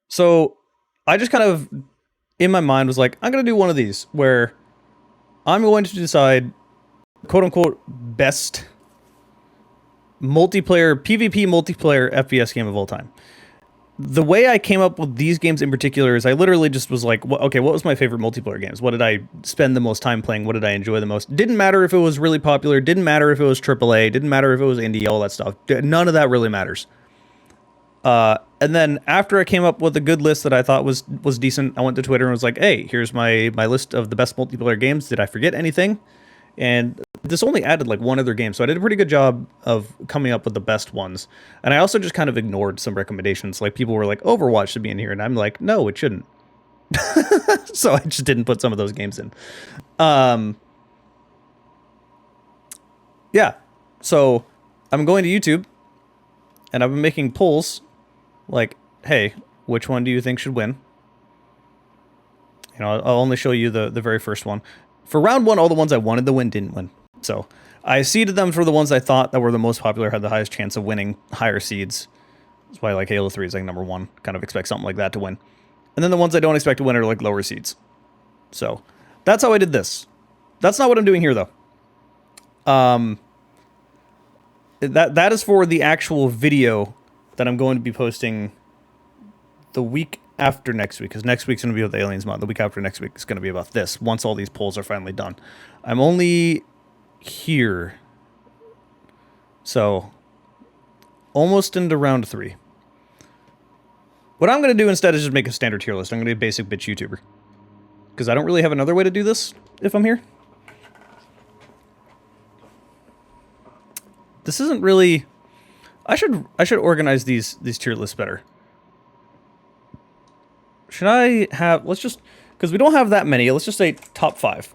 So I just kind of, in my mind, was like, I'm going to do one of these where I'm going to decide, quote unquote, best PvP multiplayer FPS game of all time. The way I came up with these games in particular is I literally just was like, okay, what was my favorite multiplayer games? What did I spend the most time playing? What did I enjoy the most? Didn't matter if it was really popular. Didn't matter if it was AAA. Didn't matter if it was indie. All that stuff. None of that really matters. And then after I came up with a good list that I thought was decent, I went to Twitter and was like, hey, here's my list of the best multiplayer games. Did I forget anything? And this only added like one other game, so I did a pretty good job of coming up with the best ones. And I also just kind of ignored some recommendations. Like people were like, Overwatch should be in here, and I'm like, no, it shouldn't. So I just didn't put some of those games in. Yeah. So I'm going to YouTube, and I've been making polls like, hey, which one do you think should win? You know, I'll only show you the very first one. For round one, all the ones I wanted to win didn't win. So I seeded them for the ones I thought that were the most popular, had the highest chance of winning higher seeds. That's why like Halo 3 is like number one. Kind of expect something like that to win. And then the ones I don't expect to win are like lower seeds. So that's how I did this. That's not what I'm doing here though. That is for the actual video that I'm going to be posting the week after next week, because next week's going to be with the Aliens mod. The week after next week is going to be about this, once all these polls are finally done. I'm only here. So, almost into round 3. What I'm going to do instead is just make a standard tier list. I'm going to be a basic bitch YouTuber. Because I don't really have another way to do this if I'm here. This isn't really... I should organize these tier lists better. Should I have... Let's just... Because we don't have that many. Let's just say top 5.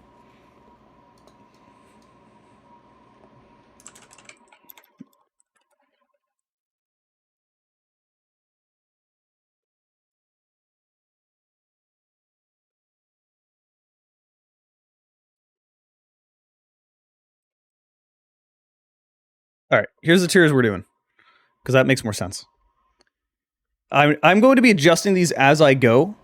Alright, here's the tiers we're doing. Because that makes more sense. I'm going to be adjusting these as I go.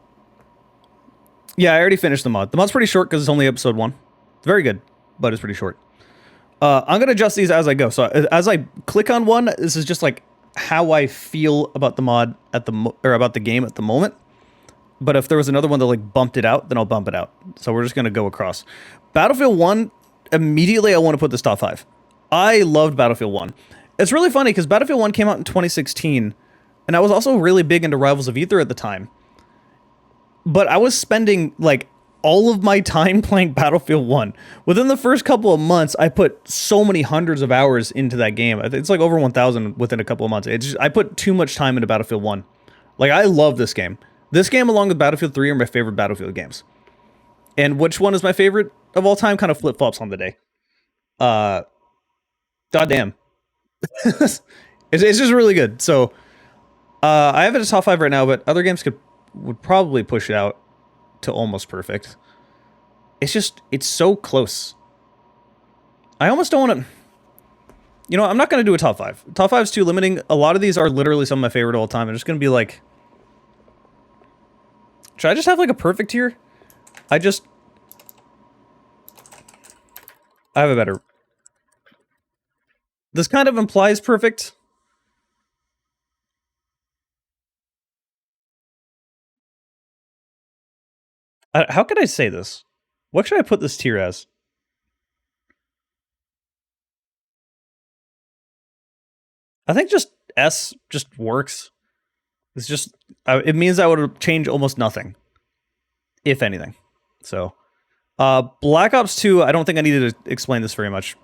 Yeah, I already finished the mod. The mod's pretty short because it's only episode 1. It's very good, but it's pretty short. I'm going to adjust these as I go. So as I click on one, this is just like how I feel about the mod or about the game at the moment. But if there was another one that like bumped it out, then I'll bump it out. So we're just going to go across. Battlefield 1, immediately I want to put this top 5. I loved Battlefield 1. It's really funny because Battlefield 1 came out in 2016, and I was also really big into Rivals of Aether at the time. But I was spending, like, all of my time playing Battlefield 1. Within the first couple of months, I put so many hundreds of hours into that game. It's like over 1,000 within a couple of months. I put too much time into Battlefield 1. Like, I love this game. This game, along with Battlefield 3, are my favorite Battlefield games. And which one is my favorite of all time kind of flip-flops on the day. Goddamn. it's just really good. So, I have it as top 5 right now, but other games would probably push it out to almost perfect. It's so close. I almost don't want to... You know, I'm not going to do a top 5. Top 5 is too limiting. A lot of these are literally some of my favorite of all time. I'm just going to be like... Should I just have like a perfect here? I have a better... This kind of implies perfect. How could I say this? What should I put this tier as? I think just S just works. It's just... it means I would change almost nothing. If anything. So... Black Ops 2, I don't think I needed to explain this very much.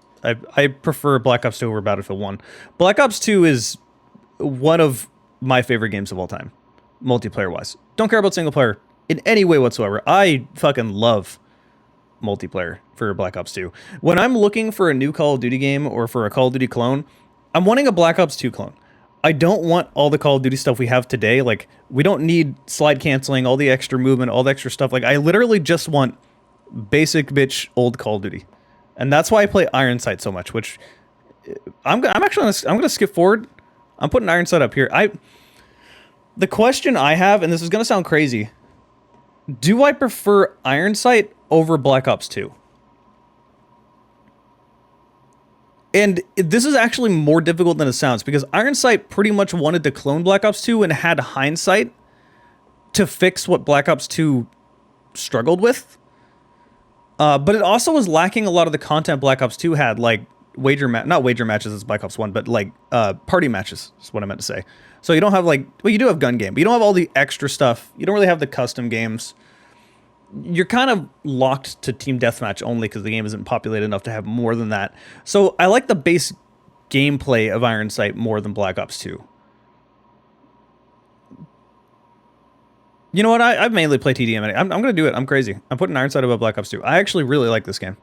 I prefer Black Ops 2 over Battlefield 1. Black Ops 2 is one of my favorite games of all time. Multiplayer-wise. Don't care about single player in any way whatsoever. I fucking love multiplayer for Black Ops 2. When I'm looking for a new Call of Duty game or for a Call of Duty clone, I'm wanting a Black Ops 2 clone. I don't want all the Call of Duty stuff we have today. Like, we don't need slide canceling, all the extra movement, all the extra stuff. Like, I literally just want basic bitch old Call of Duty. And that's why I play Iron Sight so much, which I'm going to skip forward. I'm putting Iron Sight up here. The question I have, and this is going to sound crazy, do I prefer Iron Sight over Black Ops 2? And this is actually more difficult than it sounds, because Iron Sight pretty much wanted to clone Black Ops 2 and had hindsight to fix what Black Ops 2 struggled with. But it also was lacking a lot of the content Black Ops 2 had, like not wager matches as Black Ops 1, but like party matches is what I meant to say. So you don't have like, well, you do have gun game, but you don't have all the extra stuff. You don't really have the custom games. You're kind of locked to team deathmatch only because the game isn't populated enough to have more than that. So I like the base gameplay of Iron Sight more than Black Ops 2. You know what? I mainly play TDM. I'm going to do it. I'm crazy. I'm putting Iron Sight above Black Ops 2. I actually really like this game.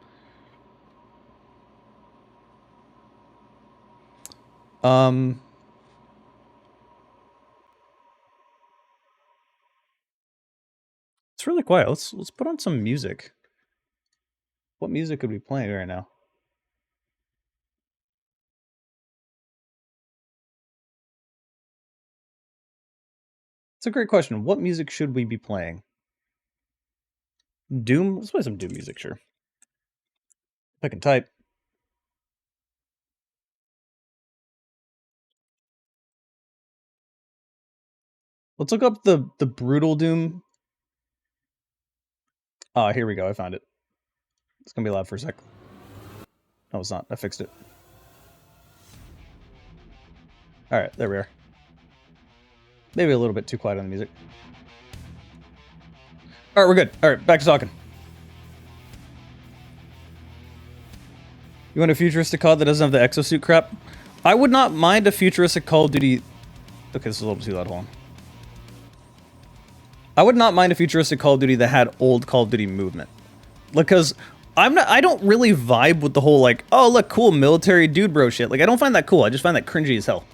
It's really quiet. Let's put on some music. What music could we be playing right now? It's a great question. What music should we be playing? Doom? Let's play some Doom music, sure. If I can type. Let's look up the brutal Doom. Here we go. I found it. It's gonna be loud for a sec. No, it's not. I fixed it. Alright, there we are. Maybe a little bit too quiet on the music. Alright, we're good. Alright, back to talking. You want a futuristic COD that doesn't have the exosuit crap? I would not mind a futuristic Call of Duty... Okay, this is a little too loud. Hold on. I would not mind a futuristic Call of Duty that had old Call of Duty movement. Because I don't really vibe with the whole like, oh look, cool military dude bro shit. Like, I don't find that cool. I just find that cringy as hell.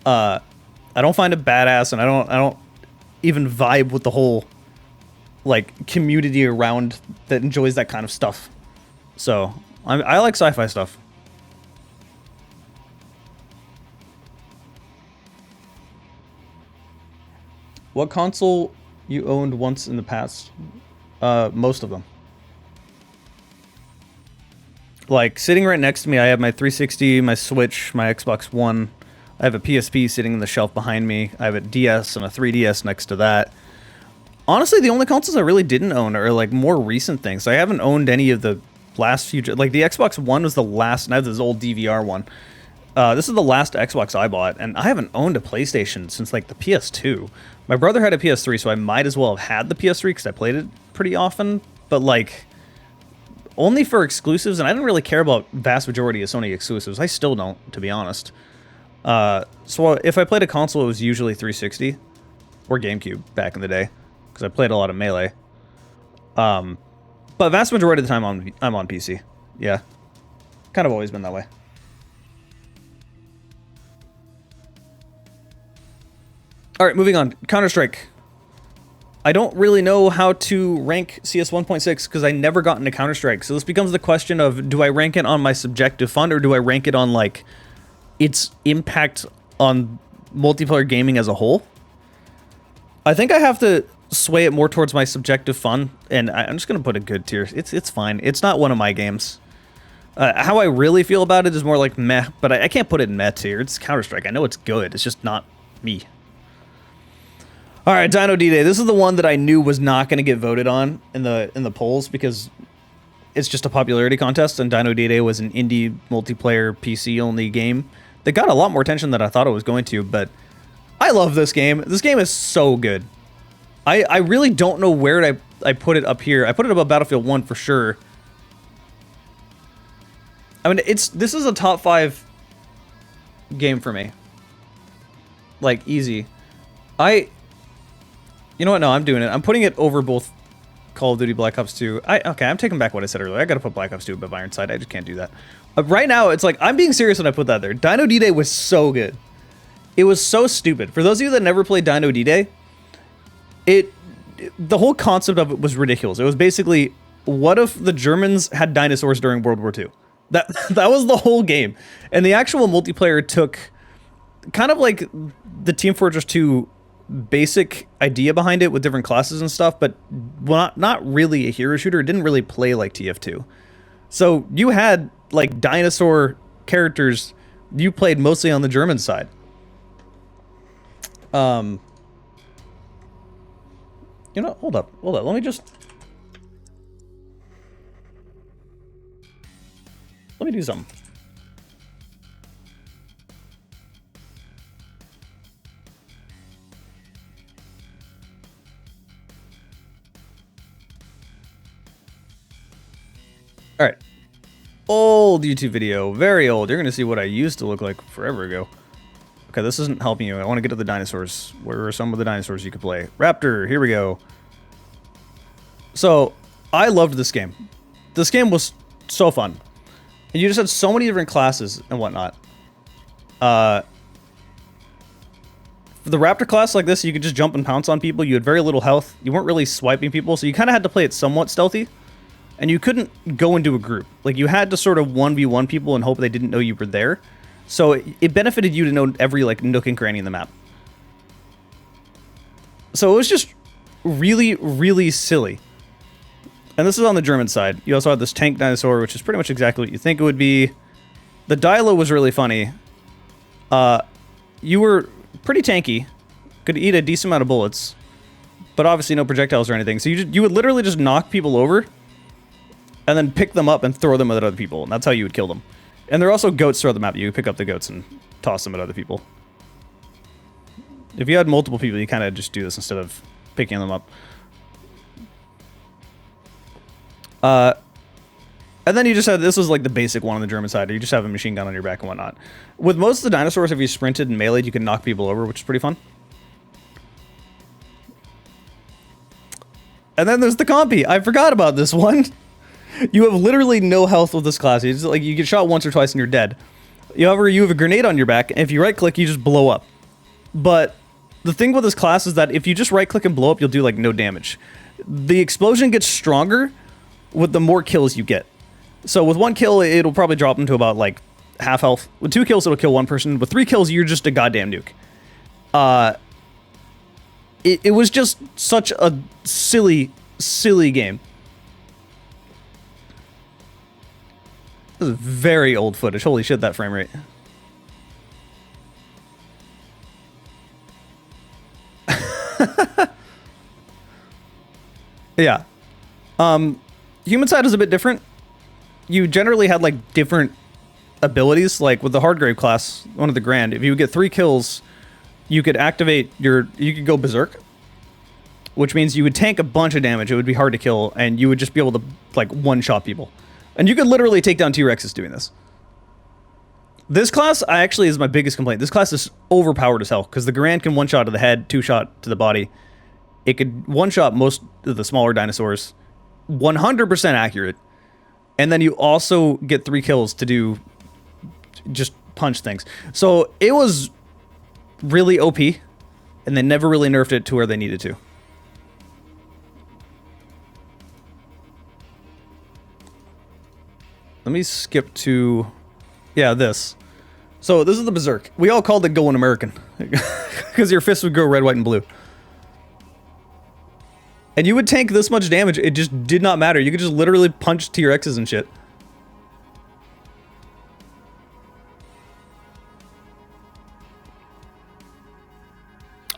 I don't find it badass, and I don't even vibe with the whole like community around that enjoys that kind of stuff. So I like sci-fi stuff. What console you owned once in the past? Most of them. Like, sitting right next to me, I have my 360, my Switch, my Xbox One. I have a PSP sitting in the shelf behind me. I have a DS and a 3DS next to that. Honestly, the only consoles I really didn't own are, like, more recent things. I haven't owned any of the last few... Like, the Xbox One was the last... And I have this old DVR one. This is the last Xbox I bought, and I haven't owned a PlayStation since, like, the PS2. My brother had a PS3, so I might as well have had the PS3 because I played it pretty often. But, like... only for exclusives, and I didn't really care about vast majority of Sony exclusives. I still don't, to be honest. So if I played a console, it was usually 360 or GameCube back in the day, because I played a lot of Melee. But vast majority of the time, I'm on PC. Yeah, kind of always been that way. All right, moving on. Counter-Strike. I don't really know how to rank CS 1.6 because I never got into Counter-Strike. So this becomes the question of, do I rank it on my subjective fun, or do I rank it on, like, its impact on multiplayer gaming as a whole? I think I have to sway it more towards my subjective fun, and I'm just going to put a good tier. It's fine. It's not one of my games. How I really feel about it is more like meh, but I can't put it in meh tier. It's Counter-Strike. I know it's good. It's just not me. All right, Dino D-Day. This is the one that I knew was not going to get voted on in the polls because it's just a popularity contest, and Dino D-Day was an indie multiplayer PC-only game that got a lot more attention than I thought it was going to, but I love this game. This game is so good. I really don't know where I put it up here. I put it above Battlefield 1 for sure. I mean, this is a top 5 game for me. Like, easy. You know what? No, I'm doing it. I'm putting it over both Call of Duty Black Ops 2. Okay, I'm taking back what I said earlier. I gotta put Black Ops 2 above Iron Sight. I just can't do that. Right now, it's like, I'm being serious when I put that there. Dino D-Day was so good. It was so stupid. For those of you that never played Dino D-Day, the whole concept of it was ridiculous. It was basically, what if the Germans had dinosaurs during World War II? That was the whole game. And the actual multiplayer took kind of like the Team Fortress 2 basic idea behind it with different classes and stuff, but not really a hero shooter. It didn't really play like TF2. So you had like dinosaur characters. You played mostly on the German side. You know, hold up. Let me do something. All right. Old YouTube video, very old. You're gonna see what I used to look like forever ago. Okay, this isn't helping you. I want to get to the dinosaurs. Where are some of the dinosaurs you could play? Raptor, here we go. So, I loved this game. This game was so fun. And you just had so many different classes and whatnot. For the Raptor class like this, you could just jump and pounce on people. You had very little health. You weren't really swiping people, so you kind of had to play it somewhat stealthy. And you couldn't go into a group. Like, you had to sort of 1v1 people and hope they didn't know you were there. So it benefited you to know every, like, nook and cranny in the map. So it was just really, really silly. And this is on the German side. You also had this tank dinosaur, which is pretty much exactly what you think it would be. The Dilo was really funny. You were pretty tanky. Could eat a decent amount of bullets. But obviously no projectiles or anything. So you would literally just knock people over and then pick them up and throw them at other people. And that's how you would kill them. And there are also goats throughout the map. You would pick up the goats and toss them at other people. If you had multiple people, you kind of just do this instead of picking them up. And then you just had, this was like the basic one on the German side. You just have a machine gun on your back and whatnot. With most of the dinosaurs, if you sprinted and meleeed, you could knock people over, which is pretty fun. And then there's the compy. I forgot about this one. You have literally no health with this class. It's like you get shot once or twice and you're dead. However, you have a grenade on your back, and if you right-click, you just blow up. But the thing with this class is that if you just right-click and blow up, you'll do, like, no damage. The explosion gets stronger with the more kills you get. So with one kill, it'll probably drop them to about, like, half health. With 2 kills, it'll kill 1 person. With 3 kills, you're just a goddamn nuke. It was just such a silly, silly game. This is very old footage. Holy shit, that frame rate. Yeah. Human side is a bit different. You generally had, like, different abilities. Like, with the Hardgrave class, one of the Grand, if you would get 3 kills, you could activate your... You could go Berserk, which means you would tank a bunch of damage. It would be hard to kill, and you would just be able to, like, one-shot people. And you could literally take down T-Rexes doing this. This class, actually, is my biggest complaint. This class is overpowered as hell, because the Garand can one-shot to the head, 2-shot to the body. It could one-shot most of the smaller dinosaurs. 100% accurate. And then you also get 3 kills to do... just punch things. So, it was really OP, and they never really nerfed it to where they needed to. Let me skip to... yeah, this. So, this is the Berserk. We all called it Going American. Because your fists would go red, white, and blue. And you would tank this much damage, it just did not matter. You could just literally punch T-Rexes and shit.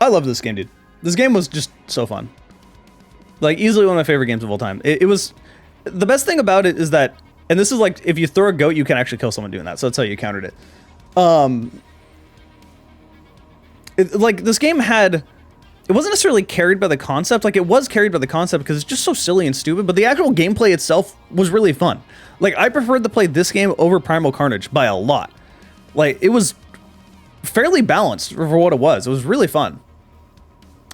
I love this game, dude. This game was just so fun. Like, easily one of my favorite games of all time. It was... the best thing about it is that... and this is like, if you throw a goat, you can actually kill someone doing that. So that's how you countered it. Like, this game had... it wasn't necessarily carried by the concept. Like, it was carried by the concept because it's just so silly and stupid. But the actual gameplay itself was really fun. Like, I preferred to play this game over Primal Carnage by a lot. Like, it was fairly balanced for what it was. It was really fun.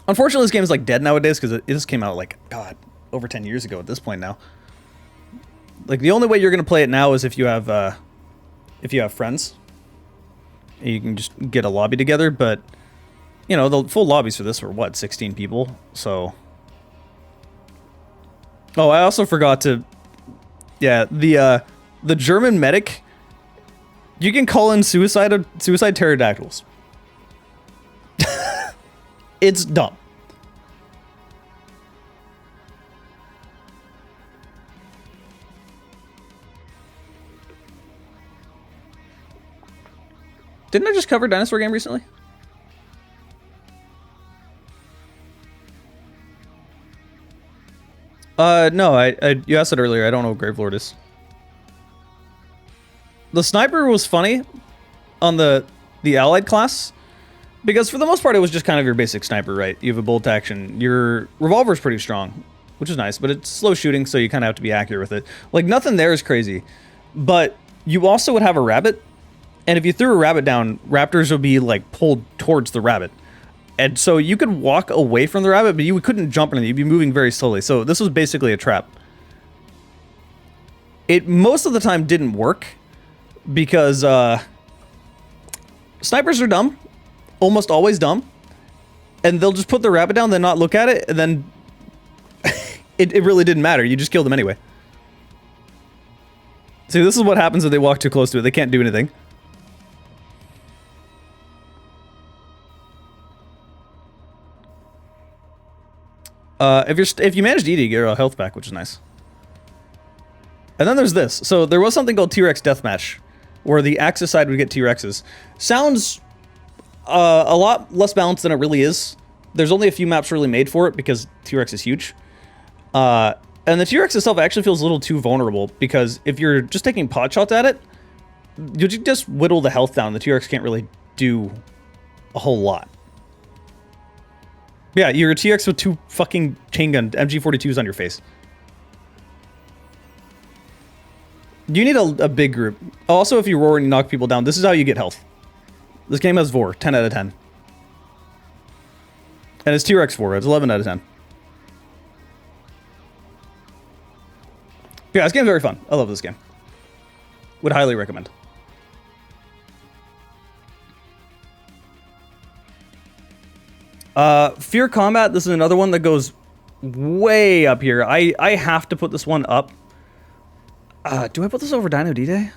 Unfortunately, this game is, like, dead nowadays because it just came out, like, God, over 10 years ago at this point now. Like, the only way you're going to play it now is if you have friends. You can just get a lobby together, but, you know, the full lobbies for this were, what, 16 people? So... oh, I also forgot to... yeah, the German medic, you can call in suicide pterodactyls. It's dumb. Didn't I just cover Dinosaur Game recently? No, you asked it earlier. I don't know what Gravelord is. The sniper was funny on the allied class, because for the most part it was just kind of your basic sniper, right? You have a bolt action. Your revolver's pretty strong, which is nice, but it's slow shooting, so you kind of have to be accurate with it. Like, nothing there is crazy, but you also would have a rabbit, and if you threw a rabbit down, raptors would be like pulled towards the rabbit. And so you could walk away from the rabbit, but you couldn't jump anything. You'd be moving very slowly. So this was basically a trap. It most of the time didn't work because snipers are dumb, almost always dumb, and they'll just put the rabbit down, then not look at it, and then it really didn't matter. You just killed them anyway. See, this is what happens if they walk too close to it. They can't do anything. If you manage to eat it, you get your health back, which is nice. And then there's this. So there was something called T-Rex Deathmatch, where the Axis side would get T-Rexes. Sounds a lot less balanced than it really is. There's only a few maps really made for it because T-Rex is huge. And the T-Rex itself actually feels a little too vulnerable, because if you're just taking pot shots at it, you just whittle the health down. The T-Rex can't really do a whole lot. Yeah, you're a T-Rex with 2 fucking chain gun MG42s on your face. You need a big group. Also, if you roar and you knock people down, this is how you get health. This game has Vor, 10 out of 10. And it's T-Rex Vor, it's 11 out of 10. Yeah, this game's very fun. I love this game. Would highly recommend. Fear Combat, this is another one that goes way up here. I have to put this one up. Do I put this over Dino D-Day?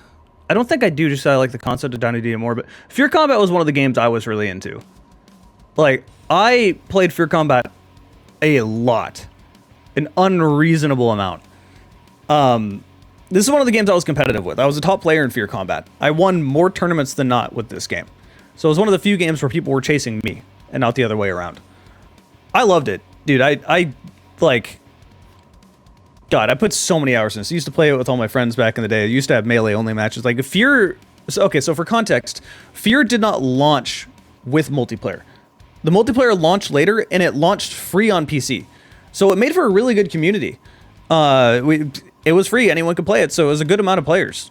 I don't think I do, just because I like the concept of Dino D-Day more, but Fear Combat was one of the games I was really into. Like, I played Fear Combat a lot. An unreasonable amount. This is one of the games I was competitive with. I was a top player in Fear Combat. I won more tournaments than not with this game. So it was one of the few games where people were chasing me, and not the other way around. I loved it. Dude, I like... God, I put so many hours in this. I used to play it with all my friends back in the day. I used to have melee-only matches. Like, Fear... Okay, so for context, Fear did not launch with multiplayer. The multiplayer launched later, and it launched free on PC. So it made for a really good community. It was free. Anyone could play it, so it was a good amount of players.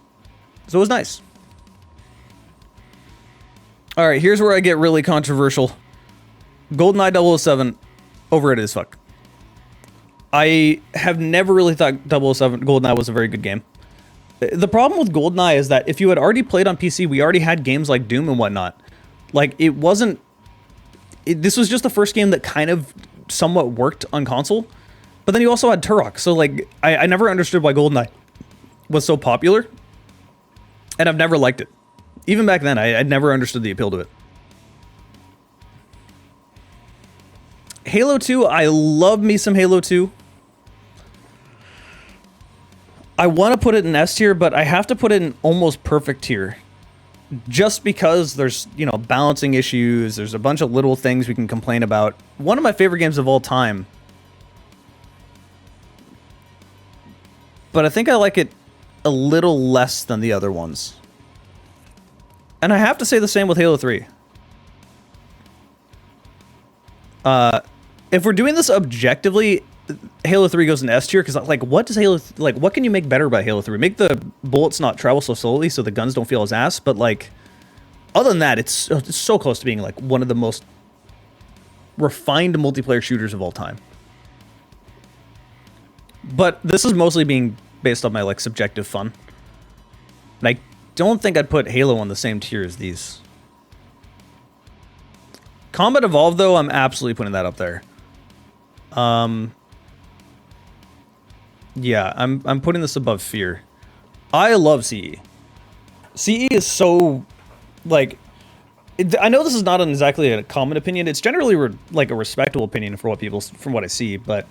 So it was nice. Alright, here's where I get really controversial. GoldenEye 007, overrated as fuck. I have never really thought 007 GoldenEye was a very good game. The problem with GoldenEye is that if you had already played on PC, we already had games like Doom and whatnot. Like, it wasn't... this was just the first game that kind of somewhat worked on console. But then you also had Turok, so like, I never understood why GoldenEye was so popular. And I've never liked it. Even back then, I never understood the appeal to it. Halo 2, I love me some Halo 2. I want to put it in S tier, but I have to put it in almost perfect tier. Just because there's, you know, balancing issues, there's a bunch of little things we can complain about. One of my favorite games of all time. But I think I like it a little less than the other ones. And I have to say the same with Halo 3. If we're doing this objectively, Halo 3 goes in S tier, because like, what does what can you make better about Halo 3? Make the bullets not travel so slowly so the guns don't feel as ass, but like, other than that, it's so close to being like one of the most refined multiplayer shooters of all time. But this is mostly being based on my like subjective fun. And I don't think I'd put Halo on the same tier as these. Combat Evolved, though, I'm absolutely putting that up there. Yeah, I'm putting this above Fear. I love CE. CE is so, like, I know this is not exactly a common opinion. It's generally like a respectable opinion for what people, from what I see. But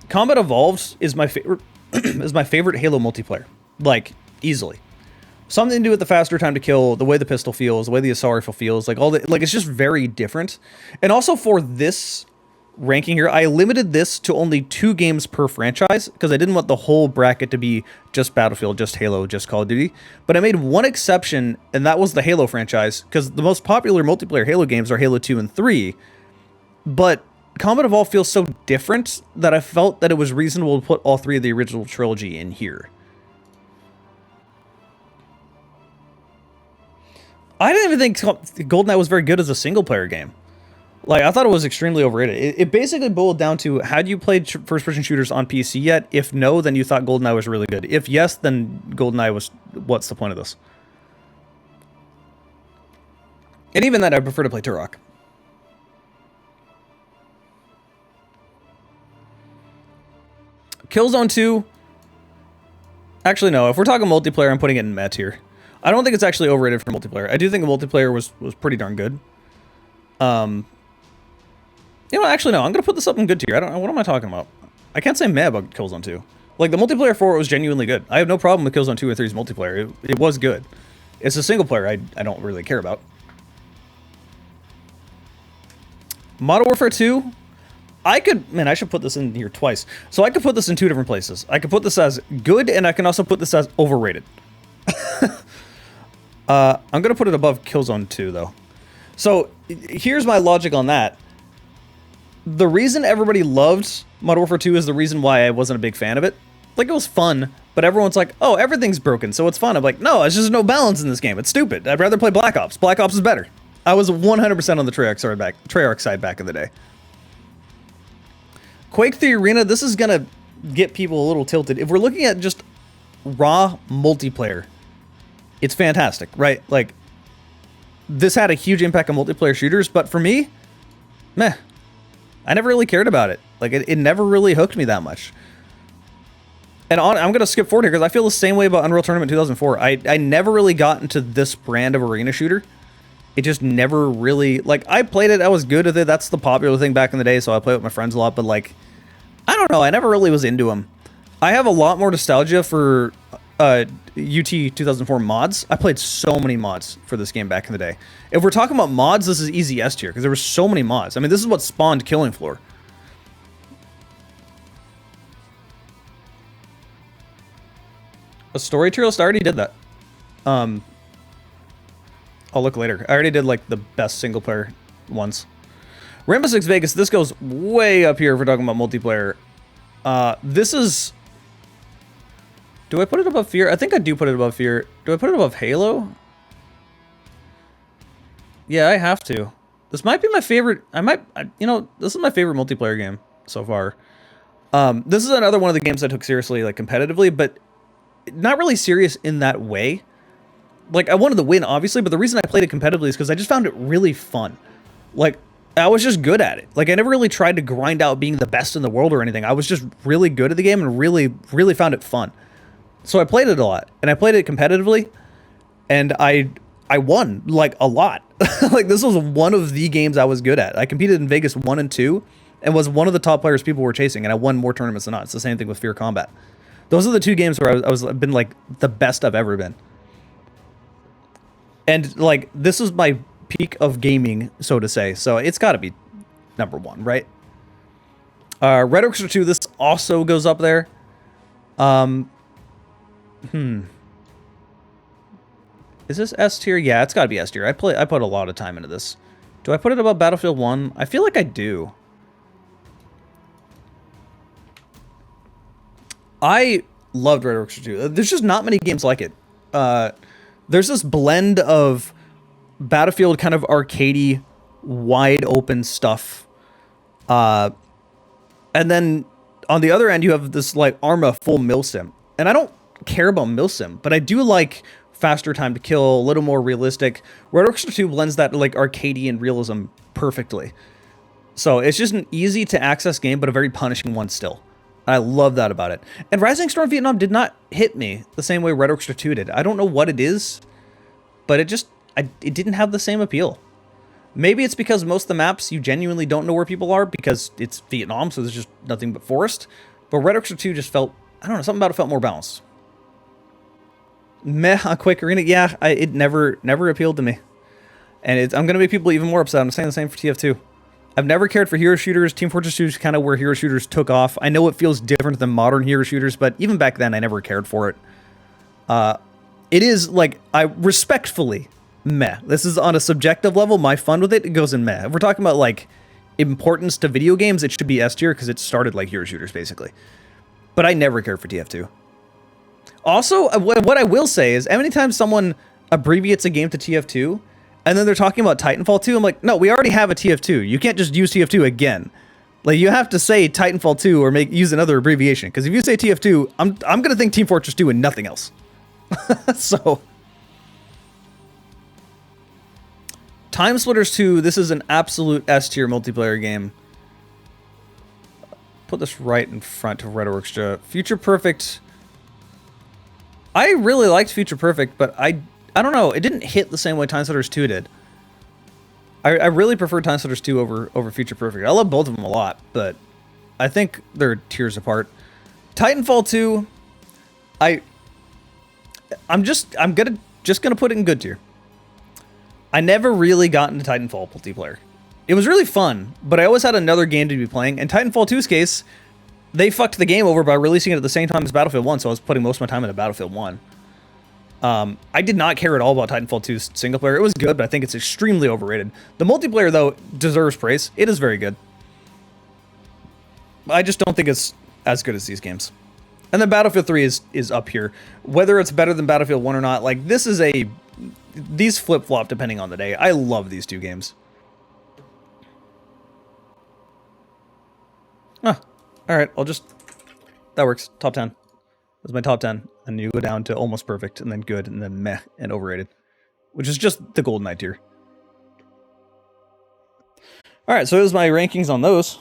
Combat Evolved is my favorite. Is my favorite Halo multiplayer, like easily. Something to do with the faster time to kill, the way the pistol feels, the way the assault rifle feels, like all the it's just very different. And also for this ranking here, I limited this to only 2 games per franchise because I didn't want the whole bracket to be just Battlefield, just Halo, just Call of Duty. But I made one exception, and that was the Halo franchise, because the most popular multiplayer Halo games are Halo 2 and 3. But Combat Evolved feels so different that I felt that it was reasonable to put all 3 of the original trilogy in here. I didn't even think GoldenEye was very good as a single-player game. Like, I thought it was extremely overrated. It basically boiled down to, had you played first-person shooters on PC yet? If no, then you thought GoldenEye was really good. If yes, then GoldenEye was, what's the point of this? And even then, I prefer to play Turok. Killzone 2. Actually, no. If we're talking multiplayer, I'm putting it in Met here. I don't think it's actually overrated for multiplayer. I do think the multiplayer was pretty darn good. You know, actually, no. I'm going to put this up in good tier. I don't know. What am I talking about? I can't say meh about Killzone 2. Like, the multiplayer for it was genuinely good. I have no problem with Killzone 2 or 3's multiplayer. It was good. It's a single player I don't really care about. Modern Warfare 2. I should put this in here twice. So I could put this in 2 different places. I could put this as good, and I can also put this as overrated. I'm going to put it above Killzone 2, though. So here's my logic on that. The reason everybody loved Modern Warfare 2 is the reason why I wasn't a big fan of it. Like, it was fun, but everyone's like, oh, everything's broken, so it's fun. I'm like, no, it's just no balance in this game. It's stupid. I'd rather play Black Ops. Black Ops is better. I was 100% on the Treyarch side back in the day. Quake 3 Arena, this is going to get people a little tilted. If we're looking at just raw multiplayer, it's fantastic, right? Like, this had a huge impact on multiplayer shooters, but for me, meh. I never really cared about it. Like, it never really hooked me that much. And I'm going to skip forward here because I feel the same way about Unreal Tournament 2004. I never really got into this brand of arena shooter. It just never really, like, I played it, I was good at it, that's the popular thing back in the day, so I played with my friends a lot, but, like, I don't know, I never really was into them. I have a lot more nostalgia for UT 2004 mods. I played so many mods for this game back in the day. If we're talking about mods, this is easy S tier, because there were so many mods. I mean, this is what spawned Killing Floor. A story tier list? I already did that. I'll look later. I already did, like, the best single-player ones. Rainbow Six Vegas, this goes way up here if we're talking about multiplayer. This is... Do I put it above Fear? I think I do put it above Fear. Do I put it above Halo? Yeah, I have to. This might be my favorite... you know, this is my favorite multiplayer game so far. This is another one of the games I took seriously, like, competitively, but not really serious in that way. Like, I wanted to win, obviously, but the reason I played it competitively is because I just found it really fun. Like, I was just good at it. Like, I never really tried to grind out being the best in the world or anything. I was just really good at the game and really, really found it fun. So I played it a lot, and I played it competitively, and I won, like, a lot. Like, this was one of the games I was good at. I competed in Vegas 1 and 2, and was one of the top players people were chasing, and I won more tournaments than not. It's the same thing with Fear Combat. Those are the 2 games where I've been, like, the best I've ever been. And, like, this is my peak of gaming, so to say. So it's got to be number 1, right? Red Orchestra 2, this also goes up there. Is this S tier? Yeah, it's got to be S tier. I put a lot of time into this. Do I put it above Battlefield 1? I feel like I do. I loved Red Orchestra 2. There's just not many games like it. There's this blend of Battlefield kind of arcadey, wide open stuff. And then on the other end, you have this like Arma full milsim. And I don't care about milsim, but I do like faster time to kill, a little more realistic. Red Orchestra 2 blends that like arcadey and realism perfectly. So it's just an easy to access game, but a very punishing one still. I love that about it. And Rising Storm Vietnam did not hit me the same way Red Orchestra 2 did. I don't know what it is, but it didn't have the same appeal. Maybe it's because most of the maps you genuinely don't know where people are because it's Vietnam, so there's just nothing but forest. But Red Orchestra 2 just felt, I don't know, something about it felt more balanced. Meh on Quake Arena, yeah, it never appealed to me. And I'm going to make people even more upset. I'm saying the same for TF2. I've never cared for hero shooters. Team Fortress 2 is kind of where hero shooters took off. I know it feels different than modern hero shooters, but even back then, I never cared for it. It is, like, I respectfully, meh. This is on a subjective level. My fun with it goes in meh. If we're talking about, like, importance to video games, it should be S tier because it started like hero shooters, basically. But I never cared for TF2. Also, what I will say is, every time someone abbreviates a game to TF2, and then they're talking about Titanfall 2, I'm like, no, we already have a TF2. You can't just use TF2 again. Like, you have to say Titanfall 2 or use another abbreviation. Because if you say TF2, I'm going to think Team Fortress 2 and nothing else. So, Time Splitters 2, this is an absolute S-tier multiplayer game. Put this right in front of Red Orchestra. Future Perfect. I really liked Future Perfect, but I don't know. It didn't hit the same way Time Splitters 2 did. I really prefer Time Splitters 2 over Future Perfect. I love both of them a lot, but I think they're tiers apart. Titanfall 2, I'm just gonna put it in good tier. I never really got into Titanfall multiplayer. It was really fun, but I always had another game to be playing. In Titanfall 2's case, they fucked the game over by releasing it at the same time as Battlefield 1, so I was putting most of my time into Battlefield 1. I did not care at all about Titanfall 2's single player. It was good, but I think it's extremely overrated. The multiplayer, though, deserves praise. It is very good. I just don't think it's as good as these games. And then Battlefield 3 is up here. Whether it's better than Battlefield 1 or not, like, this is these flip-flop depending on the day. I love these two games. Huh. Alright, that works. Top 10. That's my top 10. And you go down to almost perfect, and then good, and then meh, and overrated. Which is just the Golden Knight tier. Alright, so here's my rankings on those.